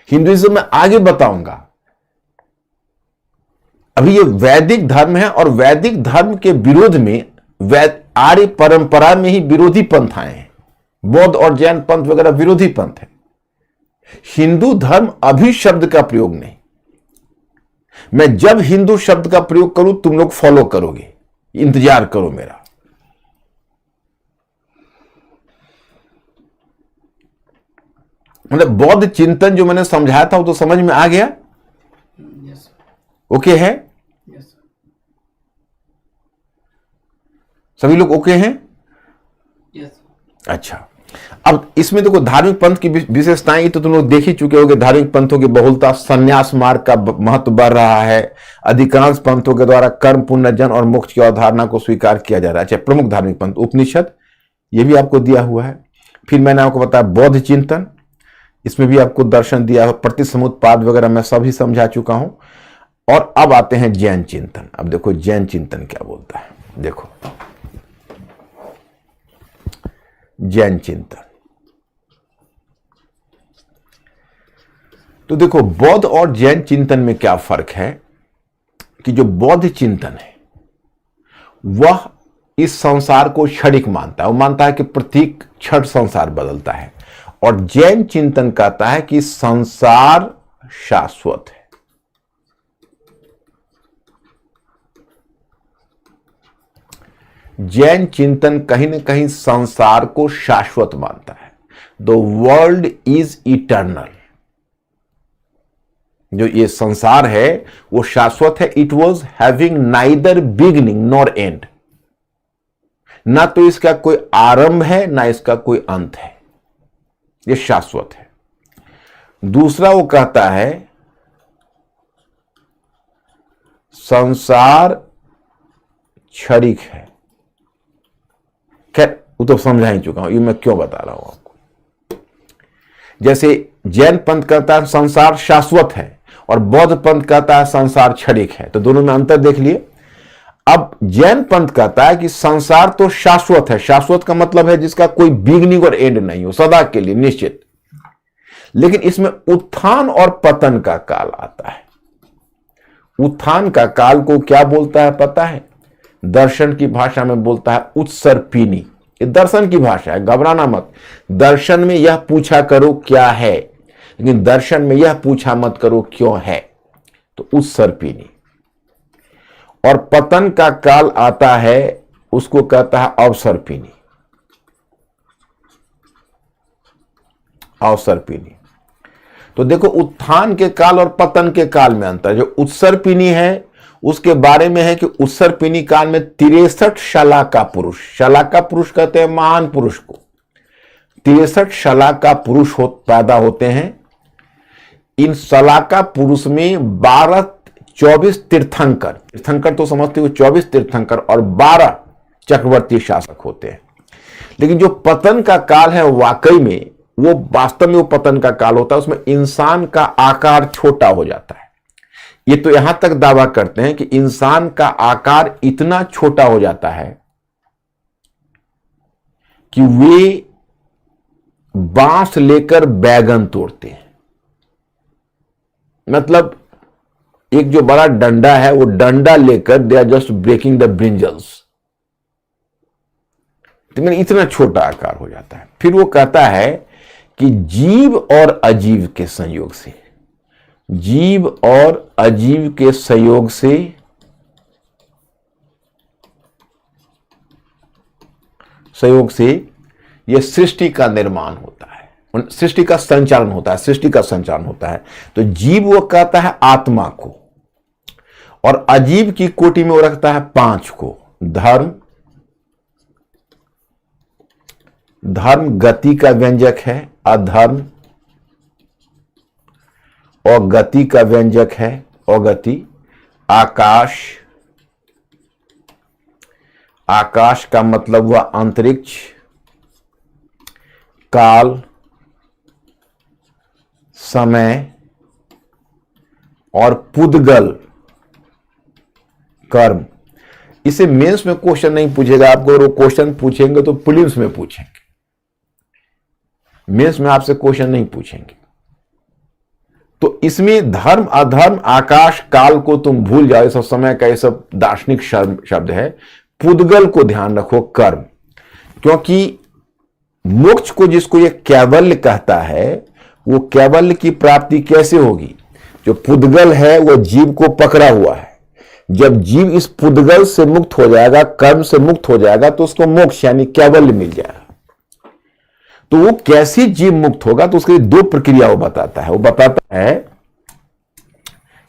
Hinduism मैं आगे बताऊंगा। अभी ये वैदिक धर्म है और वैदिक धर्म के विरोध में आर्य परंपरा में ही विरोधी पंथ आए हैं। बौद्ध और जैन पंथ वगैरह विरोधी पंथ है। हिंदू धर्म अभी शब्द का प्रयोग नहीं। मैं जब हिंदू शब्द का प्रयोग करूं तुम लोग फॉलो करोगे, इंतजार करो मेरा। मतलब बौद्ध चिंतन जो मैंने समझाया था वो तो समझ में आ गया? यस ओके है? यस सभी लोग ओके हैं? यस। अच्छा, अब इसमें देखो धार्मिक पंथ की विशेषताएं तो तुम लोग देख ही चुके होगे। धार्मिक पंथों की बहुलता, संन्यास मार्ग का महत्व बढ़ रहा है। अधिकांश पंथों के द्वारा कर्म, पुनर्जन्म और मोक्ष की अवधारणा को स्वीकार किया जा रहा है। चाहे प्रमुख धार्मिक पंथ उपनिषद, ये भी आपको दिया हुआ है। फिर मैंने आपको बताया बौद्ध चिंतन, इसमें भी आपको दर्शन दिया है। प्रतिसमुत्पाद वगैरह मैं सभी समझा चुका हूं। और अब आते हैं जैन चिंतन। अब देखो जैन चिंतन क्या बोलता है। देखो जैन चिंतन, तो देखो बौद्ध और जैन चिंतन में क्या फर्क है कि जो बौद्ध चिंतन है वह इस संसार को क्षणिक मानता है। वो मानता है कि प्रत्येक क्षण संसार बदलता है। और जैन चिंतन कहता है कि संसार शाश्वत है। जैन चिंतन कहीं ना कहीं संसार को शाश्वत मानता है। The world is eternal. जो ये संसार है वो शाश्वत है। It was having neither beginning nor and. ना तो इसका कोई आरंभ है ना इसका कोई अंत है, ये शाश्वत है। दूसरा वो कहता है संसार क्षणिक है। खैर वो तो समझा ही चुका हूं, ये मैं क्यों बता रहा हूं आपको। जैसे जैन पंथ कहता है संसार शाश्वत है और बौद्ध पंथ कहता है संसार क्षणिक है, तो दोनों में अंतर देख लिए। अब जैन पंथ कहता है कि संसार तो शाश्वत है, शाश्वत का मतलब है जिसका कोई बिगनिंग और एंड नहीं हो, सदा के लिए निश्चित। लेकिन इसमें उत्थान और पतन का काल आता है। उत्थान का काल को क्या बोलता है पता है? दर्शन की भाषा में बोलता है उत्सर्पिणी। ये दर्शन की भाषा है, घबराना मत। दर्शन में यह पूछा करो क्या है, लेकिन दर्शन में यह पूछा मत करो क्यों है। तो उत्सर्पिणी। और पतन का काल आता है, उसको कहता है अवसर्पिणी। अवसर्पिणी। तो देखो उत्थान के काल और पतन के काल में अंतर। जो उत्सर्पिणी है उसके बारे में है कि उत्सर्पिणी काल में 63 शलाका पुरुष, शलाका पुरुष कहते हैं महान पुरुष को, 63 शलाका पुरुष पैदा होते हैं। इन शलाका पुरुष में 24 तीर्थंकर, तीर्थंकर तो समझते हो 24 तीर्थंकर और 12 चक्रवर्ती शासक होते हैं। लेकिन जो पतन का काल है वाकई में वो वास्तव में वो पतन का काल होता है, उसमें इंसान का आकार छोटा हो जाता है। ये तो यहां तक दावा करते हैं कि इंसान का आकार इतना छोटा हो जाता है कि वे बांस लेकर बैगन तोड़ते हैं। मतलब एक जो बड़ा डंडा है वो डंडा लेकर they are just breaking the brinjals. तो मैंने इतना छोटा आकार हो जाता है। फिर वो कहता है कि जीव और अजीव के संयोग से, जीव और अजीव के संयोग से यह सृष्टि का निर्माण होता है, सृष्टि का संचालन होता है, सृष्टि का संचालन होता है। तो जीव वो कहता है आत्मा को, और अजीव की कोटि में वो रखता है 5 को। धर्म, धर्म गति का व्यंजक है, अधर्म और गति का व्यंजक है अगति। आकाश, आकाश का मतलब हुआ अंतरिक्ष। काल, समय और पुद्गल, कर्म। इसे मेंस में क्वेश्चन नहीं पूछेगा आपको, और वो क्वेश्चन पूछेंगे तो प्रीलिम्स में पूछेंगे, मेंस में आपसे क्वेश्चन नहीं पूछेंगे। तो इसमें धर्म, अधर्म, आकाश, काल को तुम भूल जाओ, ये सब समय का ये सब दार्शनिक शब्द है। पुद्गल को ध्यान रखो, कर्म। क्योंकि मोक्ष को जिसको ये कैवल्य कहता है, वो कैवल्य की प्राप्ति कैसे होगी? जो पुद्गल है वो जीव को पकड़ा हुआ है। जब जीव इस पुद्गल से मुक्त हो जाएगा, कर्म से मुक्त हो जाएगा, तो उसको मोक्ष यानी कैवल्य मिल जाएगा। तो वो कैसे जीव मुक्त होगा? तो उसके लिए 2 प्रक्रिया वो बताता है। वो बताता है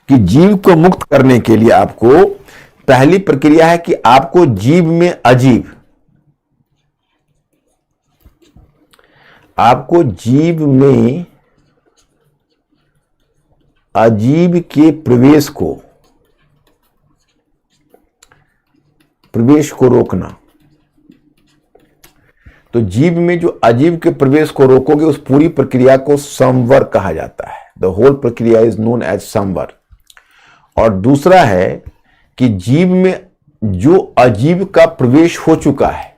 कि जीव को मुक्त करने के लिए आपको पहली प्रक्रिया है कि आपको जीव में अजीव, आपको जीव में अजीव के प्रवेश को रोकना। तो जीव में जो अजीव के प्रवेश को रोकोगे, उस पूरी प्रक्रिया को संवर कहा जाता है। द होल प्रक्रिया इज नोन एज संवर। और दूसरा है कि जीव में जो अजीव का प्रवेश हो चुका है,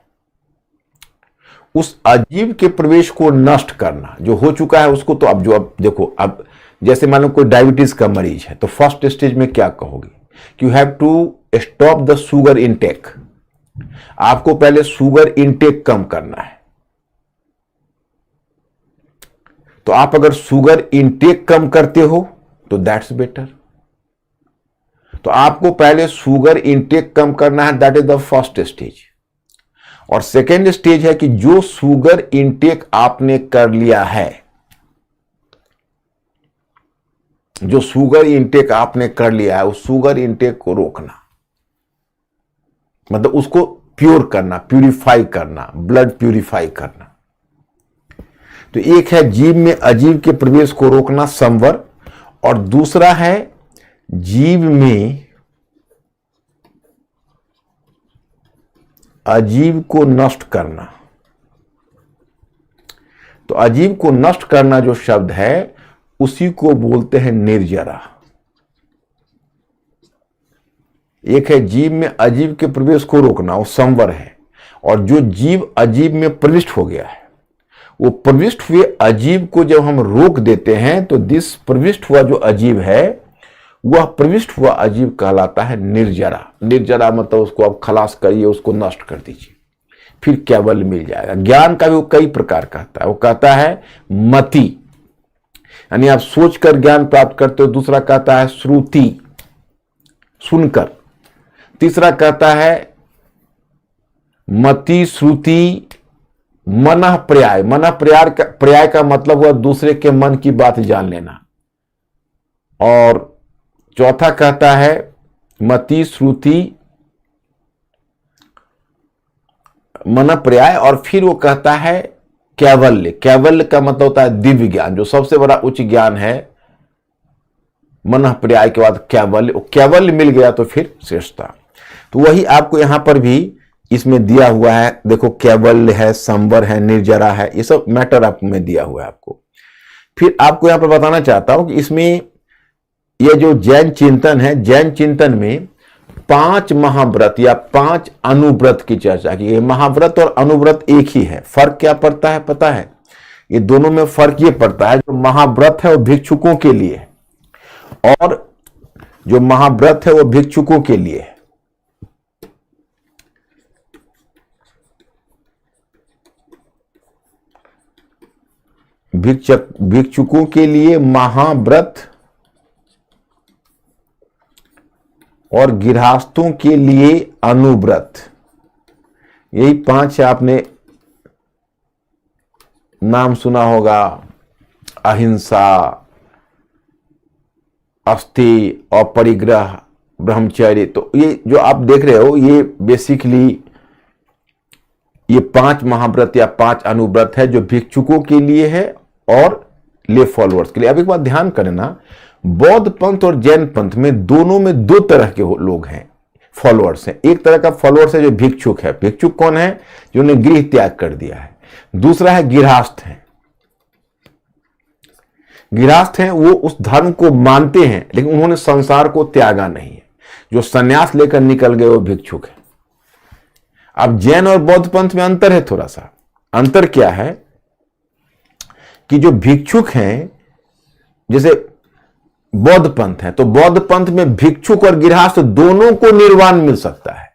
उस अजीव के प्रवेश को नष्ट करना। जो हो चुका है उसको तो अब देखो, अब जैसे मान लो कोई डायबिटीज का मरीज है, तो फर्स्ट स्टेज में क्या कहोगे कि you have to stop the sugar intake. आपको पहले शुगर इनटेक कम करना है। तो आप अगर शुगर इनटेक कम करते हो तो दैट्स बेटर। तो आपको पहले शुगर इनटेक कम करना है, that is the first stage. और सेकेंड स्टेज है कि जो शुगर इनटेक आपने कर लिया है, जो शुगर इनटेक आपने कर लिया है, उस शुगर इनटेक को रोकना, मतलब उसको प्योर करना, प्यूरिफाई करना, ब्लड प्यूरिफाई करना। तो एक है जीव में अजीव के प्रवेश को रोकना, संवर, और दूसरा है जीव में अजीब को नष्ट करना। तो अजीब को नष्ट करना जो शब्द है उसी को बोलते हैं निर्जरा। एक है जीव में अजीब के प्रवेश को रोकना, वो संवर है। और जो जीव अजीब में प्रविष्ट हो गया है, वो प्रविष्ट हुए अजीब को जब हम रोक देते हैं तो दिस प्रविष्ट हुआ जो अजीब है वह प्रविष्ट हुआ अजीब कहलाता है निर्जरा। निर्जरा मतलब उसको आप खलास करिए, उसको नष्ट कर दीजिए, फिर केवल मिल जाएगा। ज्ञान का भी वो कई प्रकार कहता है। वो कहता है मति, यानी आप सोचकर ज्ञान प्राप्त करते हो। दूसरा कहता है श्रुति, सुनकर। तीसरा कहता है मति, श्रुति, मनः पर्याय। मनः पर्याय का मतलब हुआ दूसरे के मन की बात जान लेना। और चौथा कहता है मति, श्रुति, मनः पर्याय। और फिर वो कहता है कैवल्य। कैवल्य का मतलब होता है दिव्य ज्ञान, जो सबसे बड़ा उच्च ज्ञान है। मनः पर्याय के बाद कैवल्य, कैवल्य मिल गया तो फिर श्रेष्ठता। तो वही आपको यहां पर भी इसमें दिया हुआ है। देखो कैवल्य है, संवर है, निर्जरा है, ये सब मैटर आपको में दिया हुआ है आपको। फिर आपको यहां पर बताना चाहता हूं कि इसमें ये जो जैन चिंतन है, जैन चिंतन में 5 महाव्रत या 5 अनुव्रत की चर्चा की है। महाव्रत और अनुव्रत एक ही है। फर्क क्या पड़ता है पता है? ये दोनों में फर्क ये पड़ता है, जो महाव्रत है वो भिक्षुकों के लिए है और जो महाव्रत है वो भिक्षुकों के लिए है। भिक्षुकों के लिए महाव्रत और गृहस्थों के लिए अनुव्रत। यही 5 आपने नाम सुना होगा, अहिंसा, अस्ति, अपरिग्रह, ब्रह्मचर्य। तो ये जो आप देख रहे हो ये बेसिकली ये 5 महाव्रत या 5 अनुव्रत है जो भिक्षुकों के लिए है और ले फॉलोअर्स के लिए। अब एक बात ध्यान करना, बौद्ध पंथ और जैन पंथ में दोनों में 2 तरह के लोग हैं, फॉलोअर्स हैं। एक तरह का फॉलोअर्स है जो भिक्षुक है। भिक्षुक कौन है? जिन्होंने गृह त्याग कर दिया है। दूसरा है गृहस्थ है। गृहस्थ हैं वो उस धर्म को मानते हैं लेकिन उन्होंने संसार को त्यागा नहीं है। जो सन्यास लेकर निकल गए वो भिक्षुक है। अब जैन और बौद्ध पंथ में अंतर है। थोड़ा सा अंतर क्या है कि जो भिक्षुक हैं, जैसे बौद्ध पंथ है तो बौद्ध पंथ में भिक्षुक और गृहस्थ दोनों को निर्वाण मिल सकता है,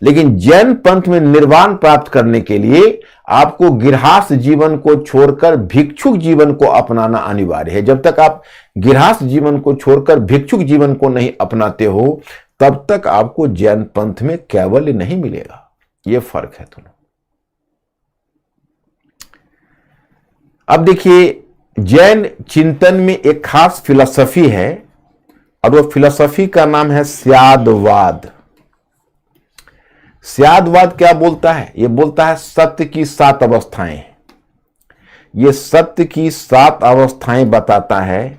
लेकिन जैन पंथ में निर्वाण प्राप्त करने के लिए आपको गृहस्थ जीवन को छोड़कर भिक्षुक जीवन को अपनाना अनिवार्य है। जब तक आप गृहस्थ जीवन को छोड़कर भिक्षुक जीवन को नहीं अपनाते हो तब तक आपको जैन पंथ में कैवल्य नहीं मिलेगा। यह फर्क है दोनों। अब देखिए, जैन चिंतन में एक खास फिलॉसफी है और वो फिलॉसफी का नाम है स्यादवाद। स्यादवाद क्या बोलता है? ये बोलता है सत्य की 7 अवस्थाएं। ये सत्य की 7 अवस्थाएं बताता है।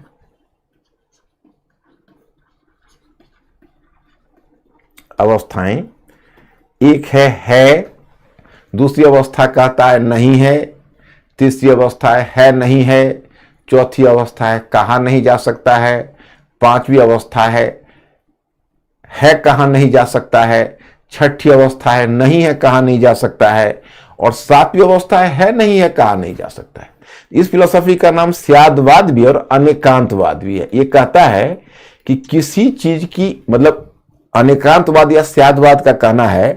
अवस्थाएं एक है, दूसरी अवस्था कहता है नहीं है, तीसरी अवस्था है नहीं है, चौथी अवस्था है कहा नहीं जा सकता है, पांचवी अवस्था है कहा नहीं जा सकता है, छठी अवस्था है नहीं है कहा नहीं जा सकता है, और 7वीं अवस्था है नहीं है कहा नहीं जा सकता है। इस फिलॉसफी का नाम स्यादवाद भी और अनेकांतवाद भी है। ये कहता है कि किसी चीज की, मतलब अनेकांतवाद या स्यादवाद का कहना है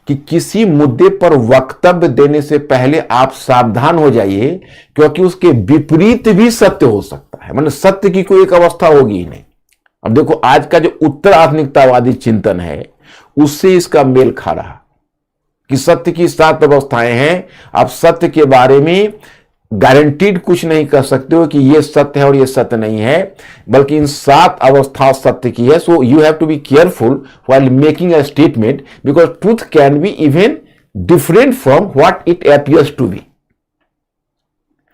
कि किसी मुद्दे पर वक्तव्य देने से पहले आप सावधान हो जाइए, क्योंकि उसके विपरीत भी सत्य हो सकता है। मतलब सत्य की कोई एक अवस्था होगी ही नहीं। अब देखो, आज का जो उत्तर आधुनिकतावादी चिंतन है उससे इसका मेल खा रहा कि सत्य की 7 अवस्थाएं हैं। आप सत्य के बारे में गारंटीड कुछ नहीं कर सकते हो कि यह सत्य है और यह सत्य नहीं है, बल्कि इन 7 अवस्था सत्य की है। So you have to be careful while making a statement, because truth can be even different from what it appears to be.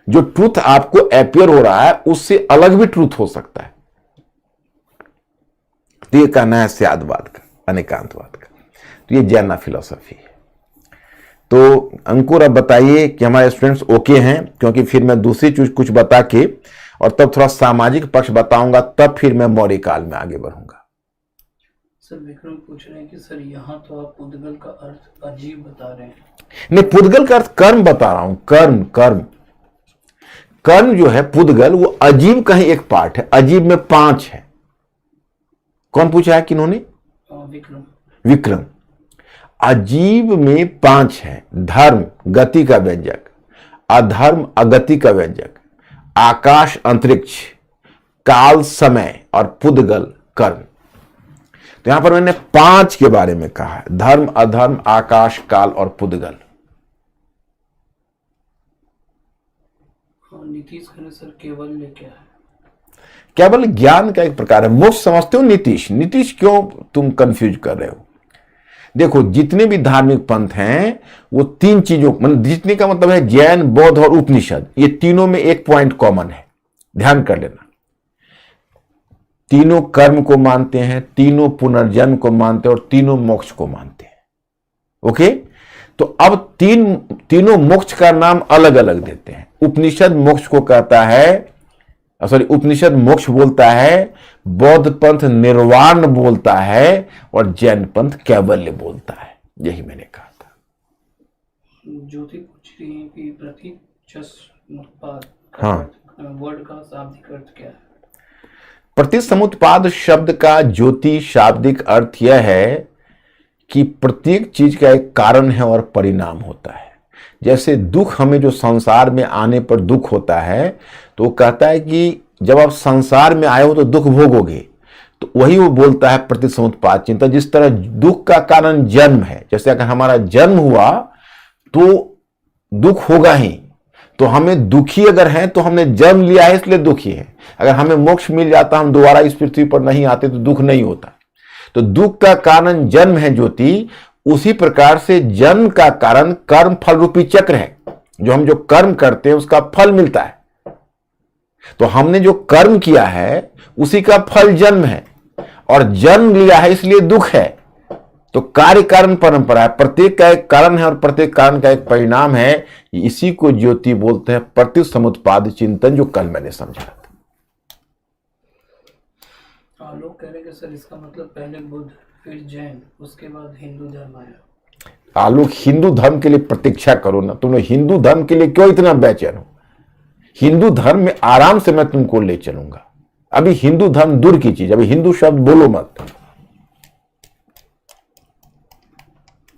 जो ट्रूथ आपको अपीयर हो रहा है उससे अलग भी ट्रूथ हो सकता है। तो यह कहना है स्यादवाद का, अनेकांतवाद का। तो यह जैन फिलॉसफी है। तो अंकुर अब बताइए कि हमारे स्टूडेंट्स ओके हैं, क्योंकि फिर मैं दूसरी चीज कुछ बता के और तब थोड़ा सामाजिक पक्ष बताऊंगा, तब फिर मैं मौर्य काल में आगे बढ़ूंगा। सर विक्रम पूछ रहे हैं कि सर यहाँ तो आप पुद्गल का अर्थ अजीब बता रहे हैं। नहीं, पुद्गल का अर्थ कर्म बता रहा हूं, कर्म कर्म कर्म जो है पुद्गल, वो अजीब का ही एक पार्ट है। अजीब में 5 है। कौन पूछा है, किन्होंने? विक्रम। विक्रम। अजीब में 5 है। धर्म गति का व्यंजक, अधर्म अगति का व्यंजक, आकाश अंतरिक्ष, काल समय और पुद्गल कर्म। तो यहां पर मैंने 5 के बारे में कहा है, धर्म अधर्म आकाश काल और पुद्गल। नीतीश कहने सर केवल्य क्या है? केवल ज्ञान का एक प्रकार है। मोक्ष समझते हो नीतीश? नीतीश क्यों तुम कंफ्यूज कर रहे हो? देखो, जितने भी धार्मिक पंथ हैं वो 3 चीजों, मतलब जितने का मतलब है जैन बौद्ध और उपनिषद, ये तीनों में एक पॉइंट कॉमन है, ध्यान कर लेना। तीनों कर्म को मानते हैं, तीनों पुनर्जन्म को मानते हैं और तीनों मोक्ष को मानते हैं। ओके, तो अब तीनों मोक्ष का नाम अलग अलग देते हैं। उपनिषद मोक्ष को कहता है, सॉरी, उपनिषद मोक्ष बोलता है, बौद्ध पंथ निर्वाण बोलता है और जैन पंथ कैवल्य बोलता है। यही मैंने कहा था। ज्योति पूछ रही है कि प्रतीक समुत्पाद वर्ड का शाब्दिक अर्थ क्या है? प्रतिसमुत्पाद शब्द का ज्योति शाब्दिक अर्थ यह है कि प्रत्येक चीज का एक कारण है और परिणाम होता है। जैसे दुख, हमें जो संसार में आने पर दुख होता है, तो वो कहता है कि जब आप संसार में आए हो तो दुख भोगोगे, तो वही वो बोलता है प्रतिसमुत्पाद चिंतन। जिस तरह दुख का कारण जन्म है, जैसे अगर हमारा जन्म हुआ तो दुख होगा ही, तो हमें दुखी अगर हैं तो हमने जन्म लिया है इसलिए दुखी है। अगर हमें मोक्ष मिल जाता, हम दोबारा इस पृथ्वी पर नहीं आते, तो दुख नहीं होता। तो दुख का कारण जन्म है ज्योति। उसी प्रकार से जन्म का कारण कर्म फल रूपी चक्र है। जो हम जो कर्म करते हैं उसका फल मिलता है। तो हमने जो कर्म किया है उसी का फल जन्म है, और जन्म लिया है इसलिए दुख है। तो कार्य कारण परंपरा है, प्रत्येक का एक कारण है और प्रत्येक कारण का एक परिणाम है। इसी को ज्योति बोलते हैं, प्रतिसमुत्पाद चिंतन, जो कल मैंने समझा था। लोग कह रहे हैं कि सर इसका मतलब पहले बुद्ध, फिर जैन, उसके बाद हिंदू धर्म आया। आलोक, हिंदू धर्म के लिए प्रतीक्षा करो ना। तुम हिंदू धर्म के लिए क्यों इतना बेचैन हो? हिंदू धर्म में आराम से मैं तुमको ले चलूंगा। अभी हिंदू धर्म दूर की चीज, अभी हिंदू शब्द बोलो मत।